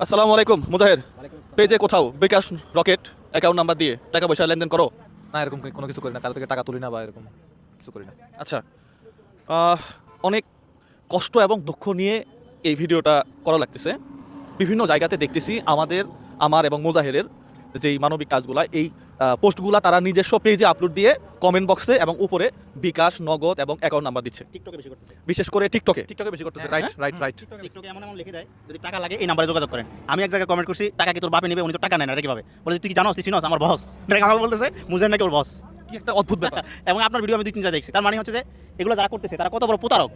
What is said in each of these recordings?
আসসালামু আলাইকুম মুজাহির। পেজে কোথাও বিকাশ রকেট অ্যাকাউন্ট নাম্বার দিয়ে টাকা পয়সা লেনদেন করো? না, এরকম কোনো কিছু করি না, কারো থেকে টাকা তুলি না বা এরকম কিছু করি না। আচ্ছা, অনেক কষ্ট এবং দুঃখ নিয়ে এই ভিডিওটা করা লাগতেছে। বিভিন্ন জায়গাতে দেখতেছি আমার এবং মুজাহিরের যেই মানবিক কাজগুলা, এই পোস্টগুলা তারা নিজস্ব পেজে আপলোড দিয়ে কমেন্ট বক্সে এবং উপরে বিকাশ, নগদ এবং অ্যাকাউন্ট নাম্বার দিচ্ছে। টিকটকে বেশি করতেছে। বিশেষ করে টিকটকে বেশি করতেছে। হ্যাঁ, রাইট। টিকটকে এমন লিখে দেয়, যদি টাকা লাগে এই নাম্বারে যোগাযোগ করেন। আমি এক জায়গায় কমেন্ট করছি, টাকা কি তোর বাপে নেবে? উনি তো টাকা নেয় না, এটা কিভাবে? বলে তুই কি জানোস, তুই চিনোস আমার বস? এটা আমাকে বলতেছে মুজাহির নাকি ওর বস। কি একটা অদ্ভুত ব্যাপার। এবং আপনার ভিডিও আমি 2-3 জায়গায় দেখছি। তার মানে হচ্ছে যে এগুলো যারা করতেছে তারা কত বড় প্রতারক।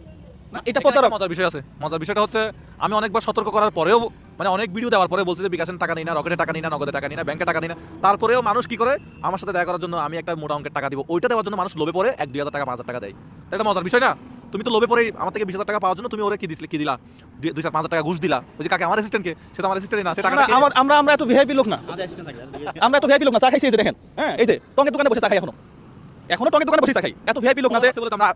না, এটা এখানে প্রতারক। একটা মজার বিষয় আছে। মজার বিষয়টা হচ্ছে, আমি অনেকবার সতর্ক করার পরেও, মানে অনেক ভিডিও দেওয়ার পরে বলছে যে বিকাশের টাকা নিই না, রকেটে টাকা নিই না, নগদে টাকা নিই না, ব্যাংকে টাকা নিই না। তারপরেও মানুষ কি করে, আমার সাথে দেখা করার জন্য আমি একটা মোটা অঙ্কের টাকা দিব, ওইটা দেওয়ার জন্য মানুষ লোভে পড়ে 1-2 হাজার টাকা 5,000 টাকা দেয়। এটা মজার বিষয় না? তুমি তো লোভে পড়ে আমার থেকে 20,000 টাকা পাওয়ার জন্য তুমি ওরে কি দিলা 2-5,000 টাকা ঘুষ দিলা। ওই যে কাকে, আমার অ্যাসিস্ট্যান্টকে, সে তো আমার অ্যাসিস্ট্যান্টই না, সে টাকা আমরা এত ভিআইপি লোক না। আমাদের অ্যাসিস্ট্যান্ট থাকে। আমরা এত ভিআইপি লোক না। চা খাইছি এই যে দেখেন, হ্যাঁ এই যে টঙ্গের দোকানে বসে চা খাই এখনো টঙ্গের দোকানে বসে চা খাই। এত ভিআইপি লোক না যে বলে তো আমরা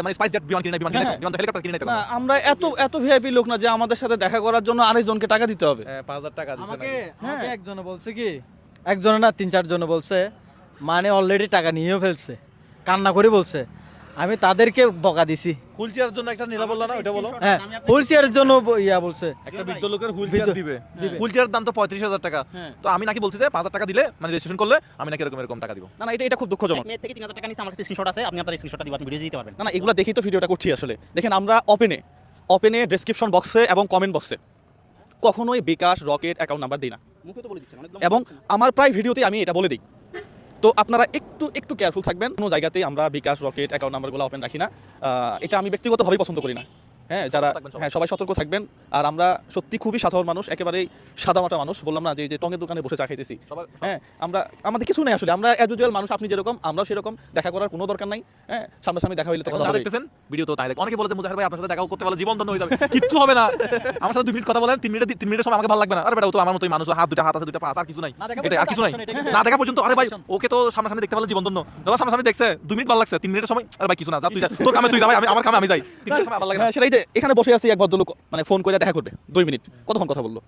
মানে স্পাইস জেট বিমান কিনে বিমান তো হেলিকপ্টার কিনে নিতে না, আমরা এত ভিআইপি লোক না যে আমাদের সাথে দেখা করার জন্য আরেকজনকে টাকা দিতে হবে। 5,000 টাকা দিছে আমাকে নাকি? আমাকে একজনে বলছে কি, একজনে না 3-4 জনে বলছে, মানে অলরেডি টাকা নিয়েও ফেলছে, কান্না করে বলছে। আমি তাদেরকে বকা দিছি। হুইল চেয়ারের জন্য একটা নিলা বললা না, ওটা বলো। হ্যাঁ, হুইলচেয়ারের জন্য ইয়া বলছে। একটা বৃদ্ধ লোকের হুইল চেয়ার দিবে। হুইল চেয়ারের দাম তো 35,000 টাকা। তো আমি নাকি বলছি যে 5,000 টাকা দিলে, মানে রেজিস্ট্রেশন করলে আমি নাকি এরকম টাকা দিব। না, এটা খুব দুঃখজনক। মেয়ে থেকে 3,000 টাকা নিছে, আমার কাছে স্ক্রিনশট আছে। আপনি আপনার স্ক্রিনশটটা দিবেন, আপনি ভিডিও দিতে পারবেন। না, এগুলো দেখেই তো ভিডিওটা করছি আসলে। দেখেন, আমরা ওপেনে ডেসক্রিপশন বক্সে এবং কমেন্ট বক্সে কখনোই বিকাশ রকেট অ্যাকাউন্ট নাম্বার দিই না, মুখে তো বলে দিচ্ছেন অনেক। এবং আমার প্রায় ভিডিওতেই আমি এটা বলে দিই। তো আপনারা একটু কেয়ারফুল থাকবেন। কোনো জায়গাতেই আমরা বিকাশ রকেট অ্যাকাউন্ট নাম্বারগুলো ওপেন রাখি না। এটা আমি ব্যক্তিগতভাবেই পছন্দ করি না। হ্যাঁ, যারা সবাই সতর্ক থাকবেন। আর আমরা সত্যি খুবই সাধারণ মানুষ, একেবারেই সাদামাটা মানুষ। বললাম না যে টঙ্গের দোকানে বসে চা খাইতেছি। হ্যাঁ, আমাদের কিছু নেই আসলে। আমরা অ্যাজুয়াল মানুষ, আপনি যেরকম আমরাও সেরকম। দেখা করার কোনো দরকার নাই। হ্যাঁ, সামনাসামনি দেখা হইলে তো কথা যা হবে। দেখতেছেন ভিডিও তো তাই দেখ। অনেকে বলে যে মুজাহির ভাই আপনার সাথে দেখা করতে পারলে জীবন ধন্য হয়ে যাবে। কিচ্ছু হবে না। আমার সাথে 2 মিনিট কথা বলেন, 3 মিনিটের সময় আমাকে ভালো লাগবে না। আরে বেটা, ও তো আমার মতোই মানুষ, দুটা হাত আছে, দুটা পা আছে, আর কিছু নাই। এটা আর কিছু নাই। না দেখা পর্যন্ত, আরে ভাই ওকে তো সামনাসামনি দেখতে পারলে জীবন ধন্য। যখন সামনাসামনি দেখছে 2 মিনিট ভালো লাগছে, 3 মিনিটের সময় আরে ভাই কিছু না, যা তুই যা, তোর কামে তুই যা ভাই, আমার কামে আমি যাই। 3 মিনিটের সময় ভালো লাগে না। হ্যাঁ, সেটাই যে এখানে বসে আছি, এক ভদ্রলোক মানে ফোন করে দেখা করবে 2 মিনিট, কতক্ষণ কথা বললো।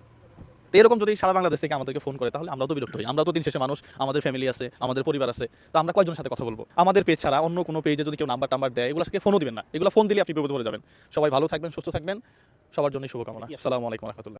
তো এরকম যদি সারা বাংলাদেশ থেকে আমাদেরকে ফোন করে, তাহলে আমরাও তো বিরক্ত হই। আমরাও তো দিন শেষে মানুষ, আমাদের ফ্যামিলি আছে, আমাদের পরিবার আছে। তো আমরা কয়জনের সাথে কথা বলবো? আমাদের পেজ ছাড়া অন্য কোনো পেজে যদি কেউ নাম্বার দেয়, এগুলো ফোনও দিবেন না। এগুলো ফোন দিলে আপনি বিপদে পড়ে যাবেন। সবাই ভালো থাকবেন, সুস্থ থাকবেন। সবার জন্য শুভকামনা। আসসালামু আলাইকুম ওয়া রাহমাতুল্লাহ।